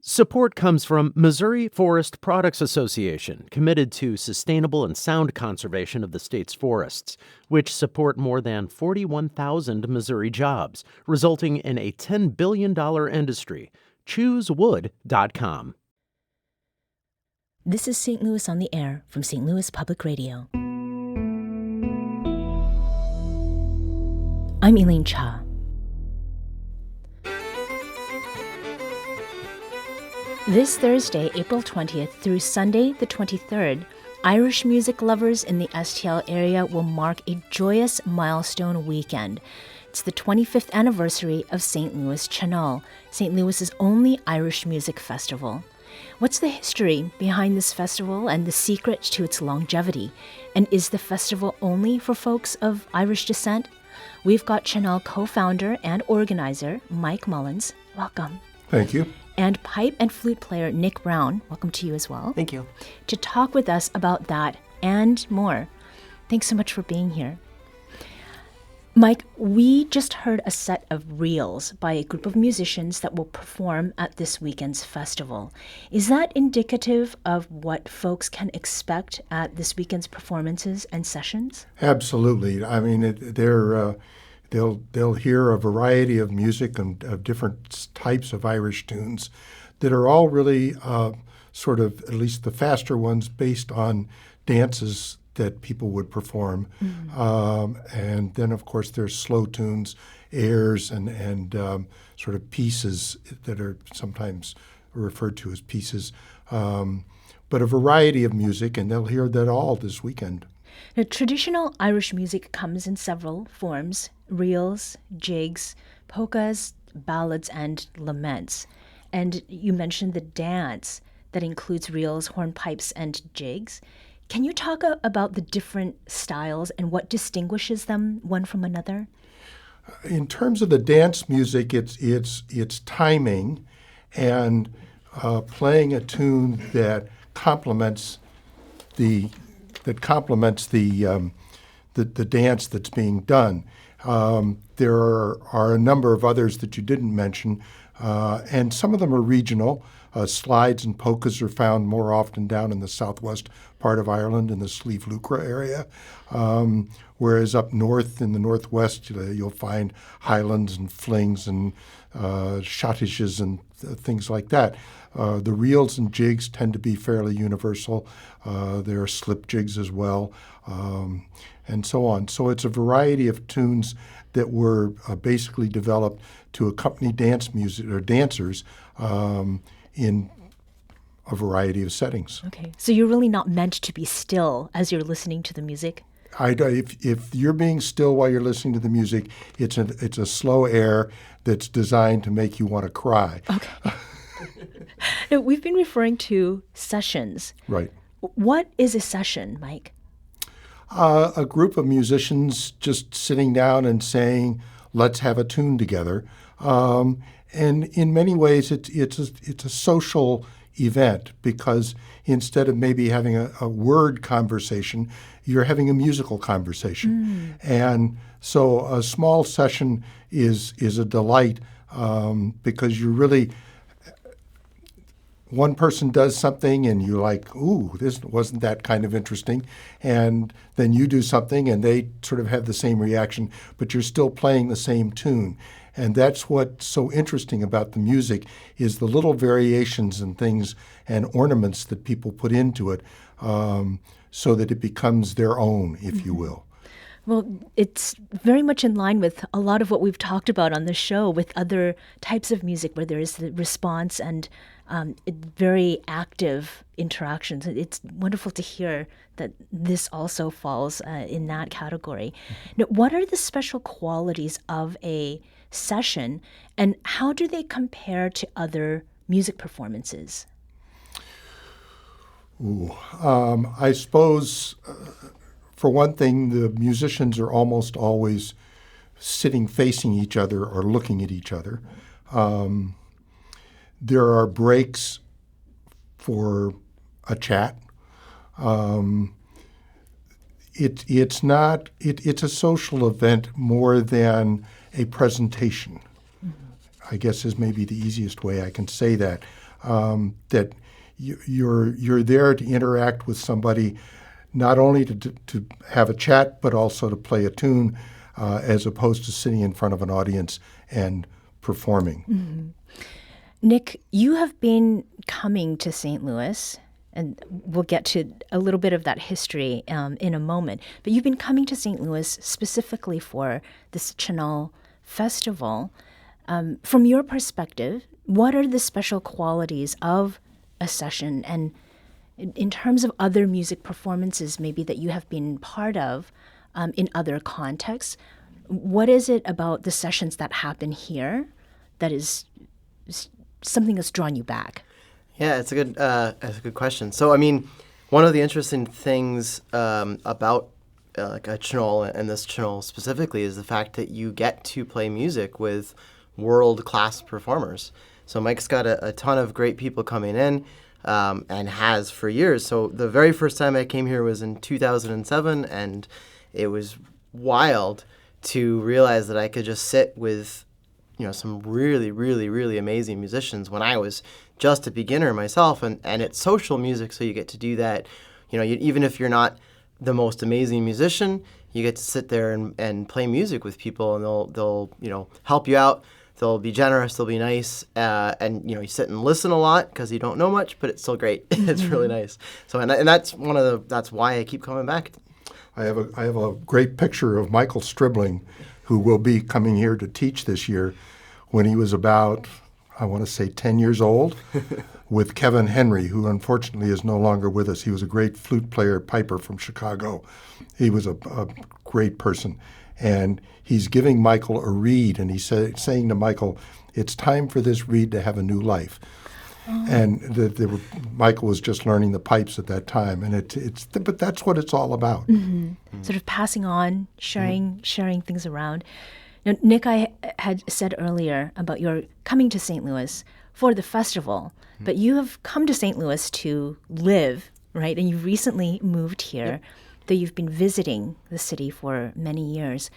Support comes from Missouri Forest Products Association, committed to sustainable and sound conservation of the state's forests, which support more than 41,000 Missouri jobs, resulting in a $10 billion industry. ChooseWood.com. This is St. Louis on the Air from St. Louis Public Radio. I'm Elaine Cha. This Thursday, April 20th through Sunday, the 23rd, Irish music lovers in the STL area will mark a joyous milestone weekend. It's the 25th anniversary of St. Louis Tionól, St. Louis's only Irish music festival. What's the history behind this festival and the secret to its longevity? And is the festival only for folks of Irish descent? We've got Tionól co-founder and organizer Mike Mullins. Welcome. Thank you. And pipe and flute player Nick Brown. Welcome to you as well. Thank you. To talk with us about that and more. Thanks so much for being here. Mike, we just heard a set of reels by a group of musicians that will perform at this weekend's festival. Is that indicative of what folks can expect at this weekend's performances and sessions? Absolutely. I mean, they'll hear a variety of music and of different types of Irish tunes that are all really sort of, at least the faster ones, based on dances that people would perform. Mm-hmm. And then, of course, there's slow tunes, airs, and sort of pieces that are sometimes referred to as pieces. But a variety of music, and they'll hear that all this weekend. Now, traditional Irish music comes in several forms: reels, jigs, polkas, ballads, and laments. And you mentioned the dance that includes reels, hornpipes, and jigs. Can you talk about the different styles and what distinguishes them one from another? In terms of the dance music, it's timing and playing a tune that complements the dance that's being done. There are a number of others that you didn't mention, and some of them are regional. Slides and polkas are found more often down in the southwest part of Ireland in the Slieve Lucra area, whereas up north in the northwest you'll find highlands and flings and schottisches and things like that. The reels and jigs tend to be fairly universal. There are slip jigs as well, and so on. So it's a variety of tunes that were basically developed to accompany dance music or dancers in a variety of settings. Okay, so you're really not meant to be still as you're listening to the music? If you're being still while you're listening to the music, it's a slow air that's designed to make you want to cry. Okay. Now, we've been referring to sessions. Right. What is a session, Mike? A group of musicians just sitting down and saying, let's have a tune together. And in many ways, it's a social event because instead of maybe having a word conversation, you're having a musical conversation. And so a small session is a delight because you're really, one person does something and you're like, ooh, this wasn't that kind of interesting. And then you do something and they sort of have the same reaction, but you're still playing the same tune. And that's what's so interesting about the music is the little variations and things and ornaments that people put into it so that it becomes their own, if you will. Well, it's very much in line with a lot of what we've talked about on the show with other types of music where there is the response and very active interactions. It's wonderful to hear that this also falls in that category. Now, what are the special qualities of a session and how do they compare to other music performances? I suppose, for one thing, the musicians are almost always sitting facing each other or looking at each other. There are breaks for a chat. It's a social event more than a presentation, I guess is maybe the easiest way I can say that. that you're there to interact with somebody, not only to have a chat, but also to play a tune, as opposed to sitting in front of an audience and performing. Mm-hmm. Nick, you have been coming to St. Louis, and we'll get to a little bit of that history in a moment, but you've been coming to St. Louis specifically for this Tionól Festival. From your perspective, what are the special qualities of a session, and in terms of other music performances maybe that you have been part of in other contexts, what is it about the sessions that happen here that is something that's drawn you back? Yeah, it's a good question. So, I mean, one of the interesting things about like a Tionól and this Tionól specifically is the fact that you get to play music with world-class performers. So Mike's got a ton of great people coming in and has for years. So the very first time I came here was in 2007, and it was wild to realize that I could just sit with some really, really, really amazing musicians when I was just a beginner myself, and it's social music, so you get to do that. Even if you're not the most amazing musician, you get to sit there and play music with people, and they'll help you out. They'll be generous. They'll be nice, and you sit and listen a lot because you don't know much, but it's still great. It's really nice. So and that's that's why I keep coming back. I have a great picture of Michael Stribling, who will be coming here to teach this year, when he was about, I want to say, 10 years old, with Kevin Henry, who unfortunately is no longer with us. He was a great flute player, piper from Chicago. He was a great person. And he's giving Michael a reed, and he's saying to Michael, it's time for this reed to have a new life. Oh. And Michael was just learning the pipes at that time, and but that's what it's all about. Mm-hmm. Mm-hmm. Sort of passing on, sharing things around. Now, Nick, I had said earlier about your coming to St. Louis for the festival, but you have come to St. Louis to live, right? And you recently moved here, yep. Though you've been visiting the city for many years.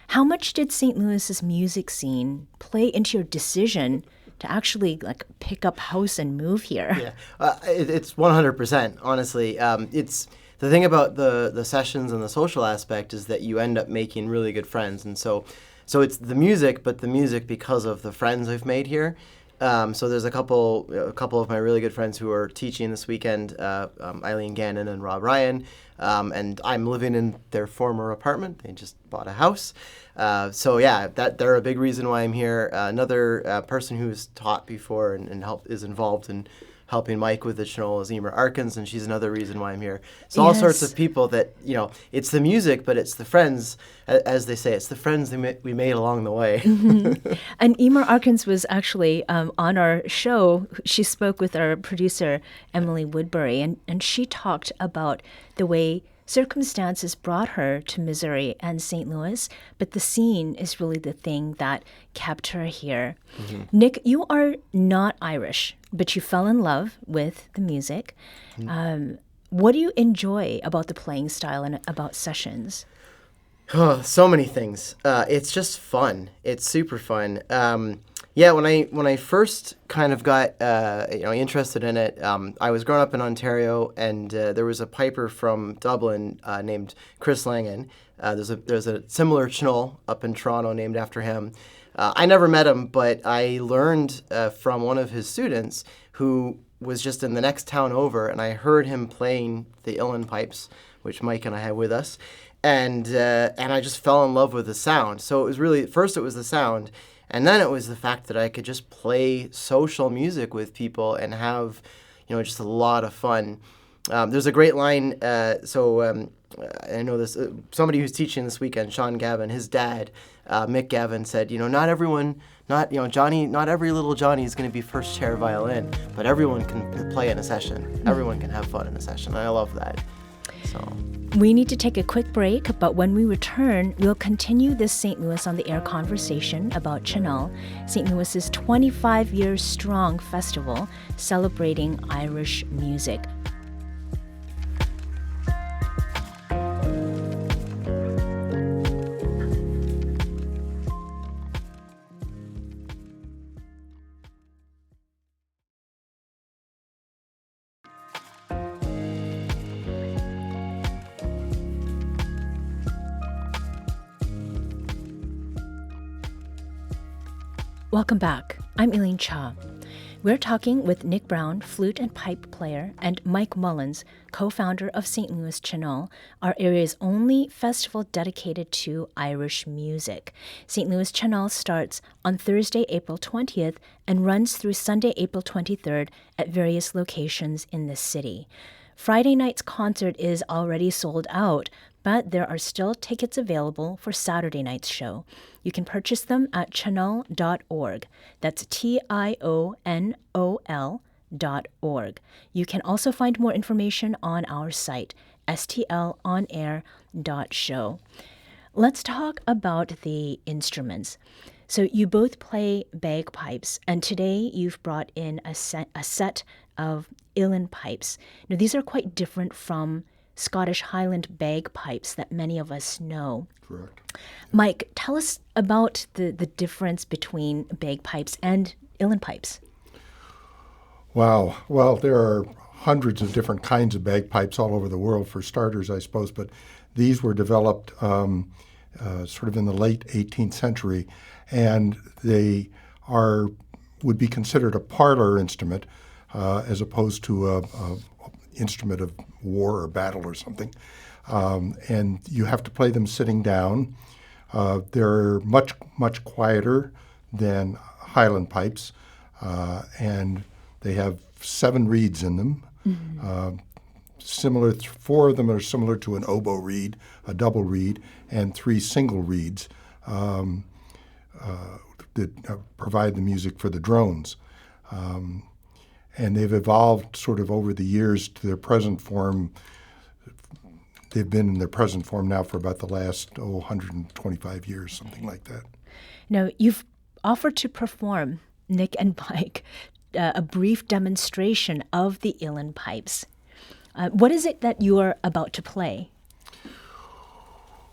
How much did St. Louis's music scene play into your decision to actually pick up house and move here? Yeah, it's 100%. Honestly, it's the thing about the sessions and the social aspect is that you end up making really good friends, and so it's the music, but the music because of the friends I've made here. So there's a couple of my really good friends who are teaching this weekend, Eileen Gannon and Rob Ryan, and I'm living in their former apartment. They just bought a house. So yeah, they're a big reason why I'm here. Another person who's taught before and is involved in helping Mike with the Tionól is Emer Arkins, and she's another reason why I'm here. So all sorts of people that, it's the music, but it's the friends, as they say, it's the friends we made along the way. Mm-hmm. And Emer Arkins was actually on our show. She spoke with our producer, Emily Woodbury, and she talked about the way circumstances brought her to Missouri and St. Louis, but the scene is really the thing that kept her here. Mm-hmm. Nick, you are not Irish, but you fell in love with the music. Mm-hmm. What do you enjoy about the playing style and about sessions? Oh, so many things. It's just fun. It's super fun. Yeah, when I first kind of got interested in it, I was growing up in Ontario, and there was a piper from Dublin named Chris Langan. There's a similar Tionól up in Toronto named after him. I never met him, but I learned from one of his students who was just in the next town over, and I heard him playing the uilleann pipes, which Mike and I had with us, and I just fell in love with the sound. So it was really, first it was the sound, and then it was the fact that I could just play social music with people and have, just a lot of fun. There's a great line, I know this, somebody who's teaching this weekend, Sean Gavin, his dad, Mick Gavin, said, not everyone, Johnny, not every little Johnny is going to be first chair violin, but everyone can play in a session. Everyone can have fun in a session. I love that. So we need to take a quick break, but when we return, we'll continue this St. Louis on the Air conversation about Tionól, St. Louis's 25 years strong festival celebrating Irish music. Welcome back. I'm Elaine Cha. We're talking with Nick Brown, flute and pipe player, and Mike Mullins, co-founder of St. Louis Tionól, our area's only festival dedicated to Irish music. St. Louis Tionól starts on Thursday, April 20th, and runs through Sunday, April 23rd at various locations in the city. Friday night's concert is already sold out, but there are still tickets available for Saturday night's show. You can purchase them at tionol.org. That's TIONOL.org. You can also find more information on our site, stlonair.show. Let's talk about the instruments. So you both play bagpipes, and today you've brought in a set of uilleann pipes. Now, these are quite different from Scottish Highland bagpipes that many of us know. Correct. Mike, tell us about the difference between bagpipes and uilleann pipes. Wow. Well, there are hundreds of different kinds of bagpipes all over the world, for starters, I suppose, but these were developed sort of in the late 18th century, and they would be considered a parlor instrument as opposed to a instrument of war or battle or something. And you have to play them sitting down. They're much, much quieter than Highland pipes, and they have 7 reeds in them. Mm-hmm. Similar, 4 of them are similar to an oboe reed, a double reed, and 3 single reeds that provide the music for the drones. And they've evolved sort of over the years to their present form. They've been in their present form now for about the last 125 years, something like that. Now, you've offered to perform, Nick and Mike, a brief demonstration of the uilleann pipes. What is it that you are about to play?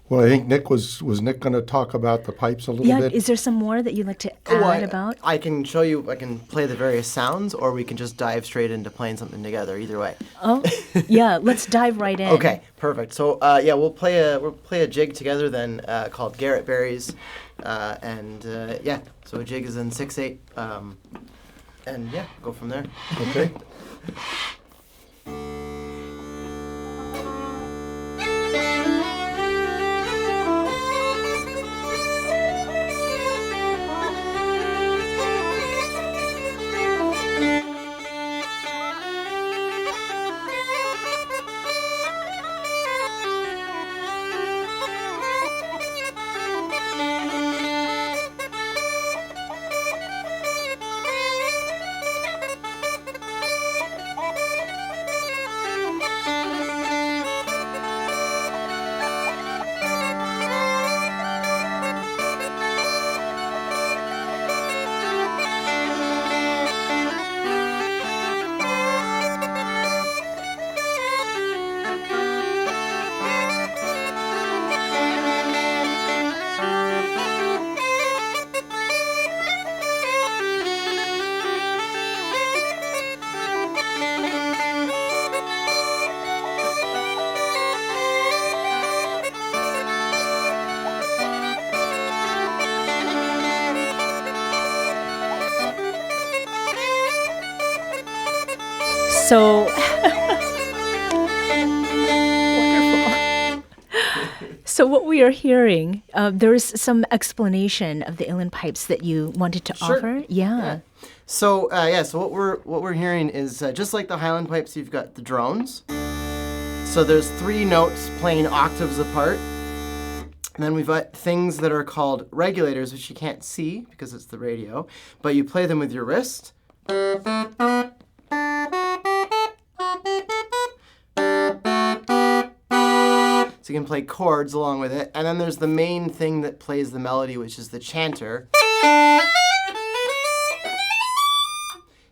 Well, I think Nick was Nick going to talk about the pipes a little bit? Is there some more that you'd like to add about? I can show you, I can play the various sounds, or we can just dive straight into playing something together, either way. Oh, yeah, let's dive right in. Okay, perfect. So, we'll play a jig together then called Garrett Berries. So a jig is in 6/8. Go from there. Okay. So, wonderful. So what we are hearing, there is some explanation of the uilleann pipes that you wanted to offer. Yeah. So what we're hearing is just like the Highland pipes, you've got the drones. So there's 3 notes playing octaves apart. And then we've got things that are called regulators, which you can't see because it's the radio, but you play them with your wrist. So you can play chords along with it. And then there's the main thing that plays the melody, which is the chanter.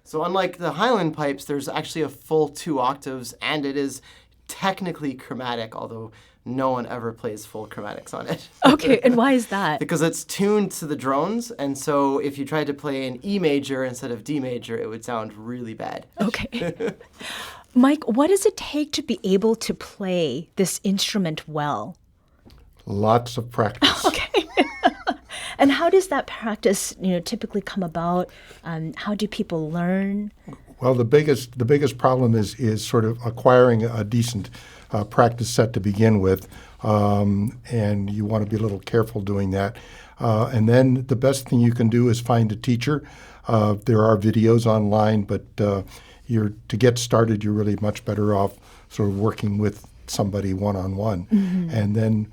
So unlike the Highland pipes, there's actually a full 2 octaves, and it is technically chromatic, although no one ever plays full chromatics on it. Okay, and why is that? Because it's tuned to the drones, and so if you tried to play an E major instead of D major, it would sound really bad. Okay. Mike, what does it take to be able to play this instrument well? Lots of practice. Okay. And how does that practice, typically come about? How do people learn? Well, the biggest problem is sort of acquiring a decent practice set to begin with, and you want to be a little careful doing that. And then the best thing you can do is find a teacher. There are videos online, but to get started, you're really much better off sort of working with somebody one-on-one, and then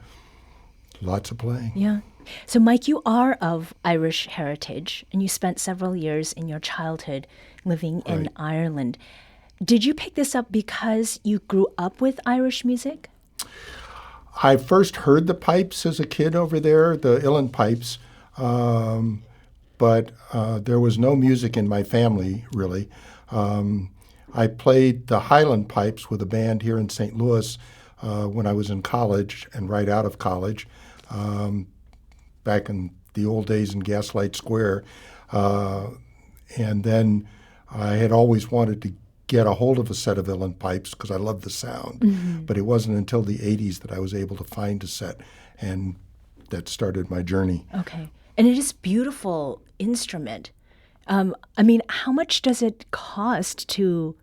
lots of playing. Yeah. So, Mike, you are of Irish heritage, and you spent several years in your childhood living in Ireland. Did you pick this up because you grew up with Irish music? I first heard the pipes as a kid over there, the uilleann pipes, but there was no music in my family, really. I played the Highland pipes with a band here in St. Louis when I was in college and right out of college, back in the old days in Gaslight Square. And then I had always wanted to get a hold of a set of uilleann pipes because I loved the sound. But it wasn't until the 80s that I was able to find a set, and that started my journey. Okay. And it is a beautiful instrument. How much does it cost to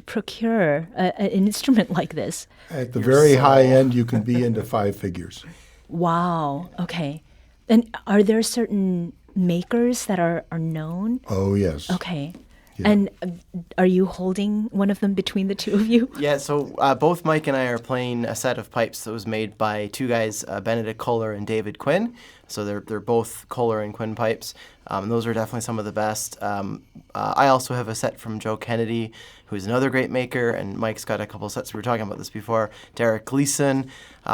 procure an instrument like this? At the very high end, you can be into 5 figures. Wow. Okay. And are there certain makers that are known? Oh, yes. Okay. Yeah. And are you holding one of them between the two of you? Yeah, so both Mike and I are playing a set of pipes that was made by two guys, Benedict Kohler and David Quinn. So they're both Kohler and Quinn pipes. And those are definitely some of the best. I also have a set from Joe Kennedy, who's another great maker, and Mike's got a couple sets. We were talking about this before. Derek Gleason.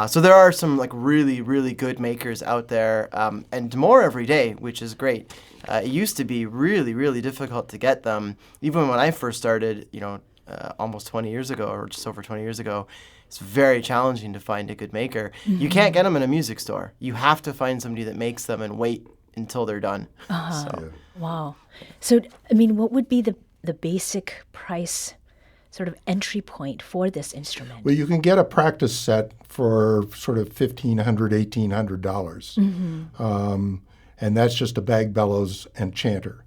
So there are some really, really good makers out there, and more every day, which is great. It used to be really, really difficult to get them. Even when I first started, almost 20 years ago, or just over 20 years ago, it's very challenging to find a good maker. You can't get them in a music store. You have to find somebody that makes them and wait until they're done. So. Wow. So, what would be the basic price, sort of entry point for this instrument? Well, you can get a practice set for sort of $1,500, $1,800. And that's just a bag bellows and chanter.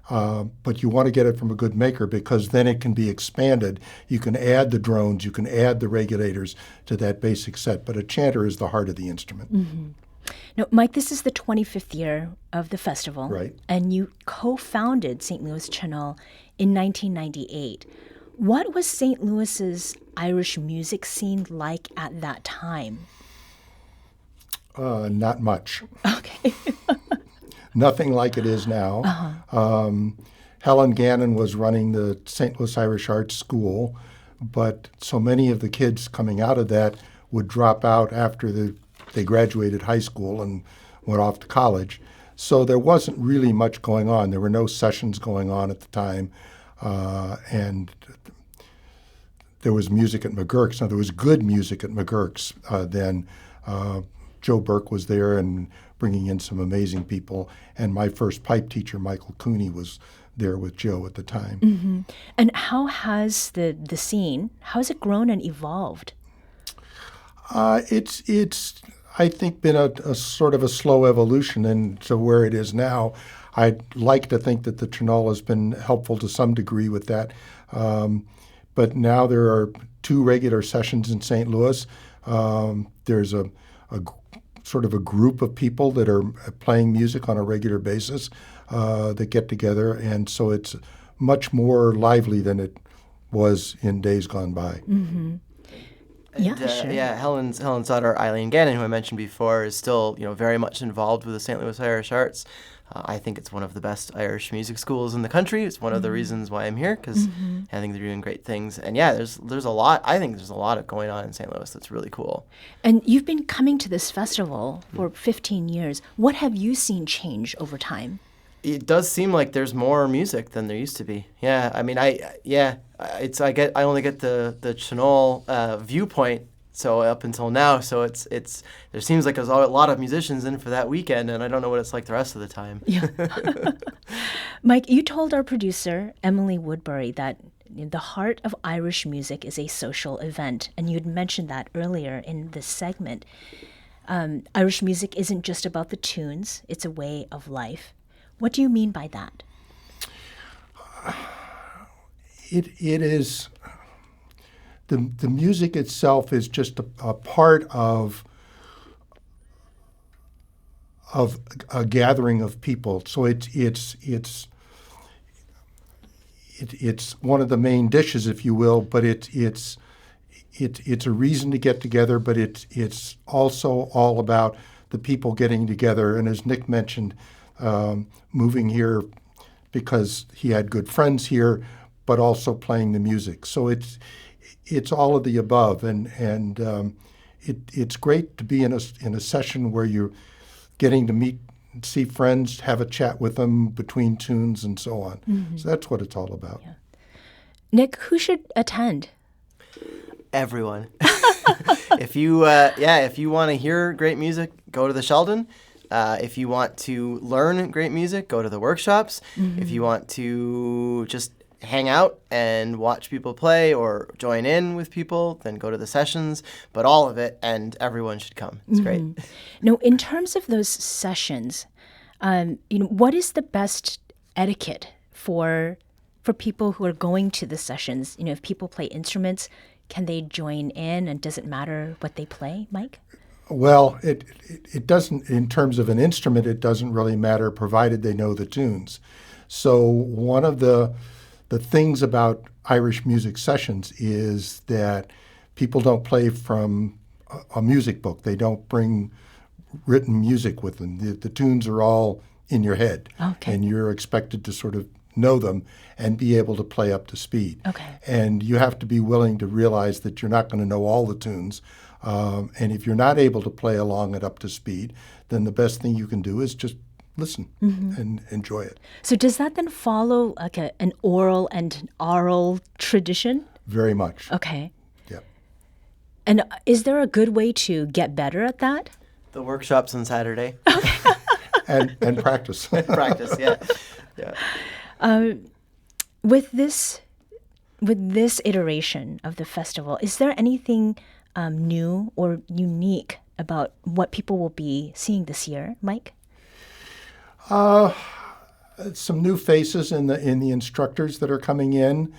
But you want to get it from a good maker because then it can be expanded. You can add the drones, you can add the regulators to that basic set, but a chanter is the heart of the instrument. Now, Mike, this is the 25th year of the festival. Right. And you co-founded St. Louis Tionól in 1998. What was St. Louis's Irish music scene like at that time? Not much. Okay. Nothing like it is now. Helen Gannon was running the St. Louis Irish Arts School, but so many of the kids coming out of that would drop out after they graduated high school and went off to college. So there wasn't really much going on. There were no sessions going on at the time, and there was music at McGurk's. Now, there was good music at McGurk's then. Joe Burke was there and bringing in some amazing people. And my first pipe teacher, Michael Cooney, was there with Joe at the time. And how has the scene, how has it grown and evolved? It's I think, been a sort of a slow evolution into where it is now. I'd like to think that the Tionól has been helpful to some degree with that. But now there are 2 regular sessions in St. Louis. There's a sort of a group of people that are playing music on a regular basis that get together, and so it's much more lively than it was in days gone by. And, Sure. Helen's daughter Eileen Gannon, who I mentioned before, is still very much involved with the St. Louis Irish Arts. I think it's one of the best Irish music schools in the country. It's one of the reasons why I'm here, because I think they're doing great things. And there's a lot. I think there's a lot of going on in St. Louis that's really cool. And you've been coming to this festival for 15 years. What have you seen change over time? It does seem like there's more music than there used to be. Yeah, I mean, I only get the Tionól viewpoint. So up until now, so there seems like there's a lot of musicians in for that weekend, and I don't know what it's like the rest of the time. Yeah. Mike, you told our producer, Emily Woodbury, that the heart of Irish music is a social event, and you'd mentioned that earlier in this segment. Irish music isn't just about the tunes, it's a way of life. What do you mean by that? It is, the music itself is just a part of a gathering of people. So it's one of the main dishes, if you will, but it's a reason to get together, but it's also all about the people getting together. And as Nick mentioned, moving here because he had good friends here, but also playing the music. So it's all of the above, and it's great to be in a session where you're getting to see friends, have a chat with them between tunes, and so on. Mm-hmm. So that's what it's all about. Yeah. Nick, who should attend? Everyone. If you want to hear great music, go to the Sheldon. If you want to learn great music, go to the workshops. Mm-hmm. If you want to just hang out and watch people play or join in with people, then go to the sessions. But all of it, and everyone should come. It's great. Now, in terms of those sessions, what is the best etiquette for people who are going to the sessions? If people play instruments, can they join in, and does it matter what they play, Mike? Well, it doesn't, in terms of an instrument, it doesn't really matter, provided they know the tunes. So one of the things about Irish music sessions is that people don't play from a music book. They don't bring written music with them. The tunes are all in your head. Okay. And you're expected to sort of know them and be able to play up to speed. Okay. And you have to be willing to realize that you're not going to know all the tunes. And if you're not able to play along at up to speed, then the best thing you can do is just listen and enjoy it. So does that then follow like an oral and oral tradition? Very much. Okay. Yeah. And is there a good way to get better at that? The workshops on Saturday. and practice. Practice, yeah. With this iteration of the festival, is there anything new or unique about what people will be seeing this year, Mike? Some new faces in the instructors that are coming in.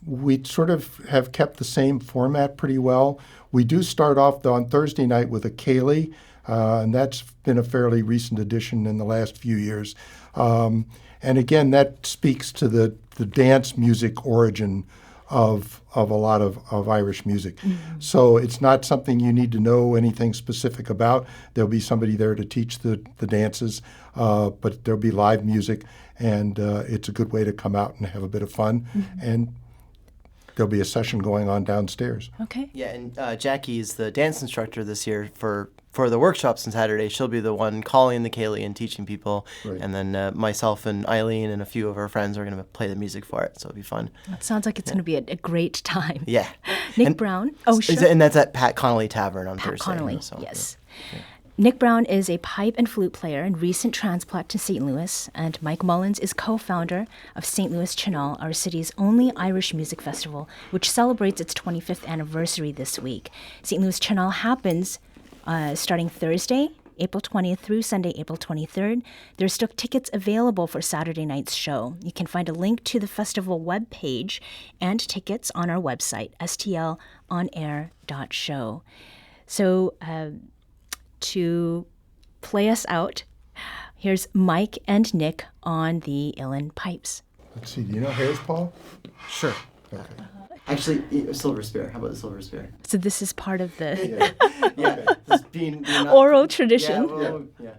We sort of have kept the same format pretty well. We do start off on Thursday night with a Ceilidh, and that's been a fairly recent addition in the last few years. And again, that speaks to the dance music origin of a lot of Irish music. Mm-hmm. So it's not something you need to know anything specific about. There'll be somebody there to teach the dances, but there'll be live music, and it's a good way to come out and have a bit of fun. Mm-hmm. And there'll be a session going on downstairs. Okay. Yeah, and Jackie is the dance instructor this year for the workshops on Saturday. She'll be the one calling the Ceilidh and teaching people. Right. And then myself and Eileen and a few of our friends are going to play the music for it, so it'll be fun. That sounds like it's going to be a great time. Yeah. Nick Brown. Oh, sure. And that's at Pat Connolly Tavern on Thursday. Pat Connolly, yes. Yeah. Nick Brown is a pipe and flute player and recent transplant to St. Louis, and Mike Mullins is co-founder of St. Louis Tionól, our city's only Irish music festival, which celebrates its 25th anniversary this week. St. Louis Tionól happens starting Thursday, April 20th through Sunday, April 23rd. There's still tickets available for Saturday night's show. You can find a link to the festival webpage and tickets on our website, stlonair.show. So to play us out, here's Mike and Nick on the uilleann pipes. Let's see, do you know hairs, Paul? Sure. Okay. Actually, a silver spear. How about the silver spear? So this is part of the yeah. Just being oral tradition. Yeah.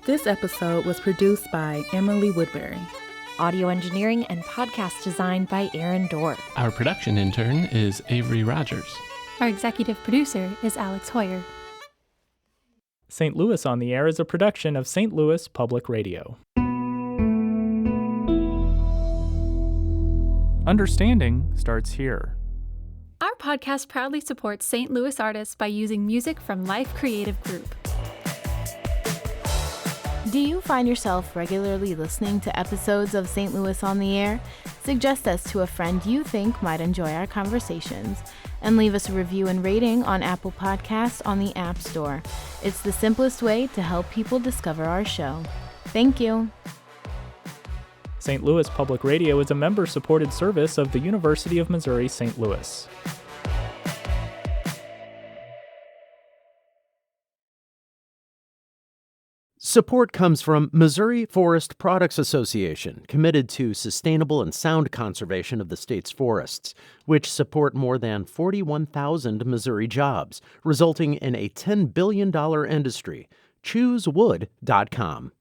This episode was produced by Emily Woodbury. Audio engineering and podcast design by Aaron Dorr. Our production intern is Avery Rogers. Our executive producer is Alex Hoyer. St. Louis on the Air is a production of St. Louis Public Radio. Understanding starts here. Our podcast proudly supports St. Louis artists by using music from Life Creative Group. Do you find yourself regularly listening to episodes of St. Louis on the Air? Suggest us to a friend you think might enjoy our conversations, and leave us a review and rating on Apple Podcasts on the App Store. It's the simplest way to help people discover our show. Thank you. St. Louis Public Radio is a member-supported service of the University of Missouri St. Louis. Support comes from Missouri Forest Products Association, committed to sustainable and sound conservation of the state's forests, which support more than 41,000 Missouri jobs, resulting in a $10 billion industry. ChooseWood.com.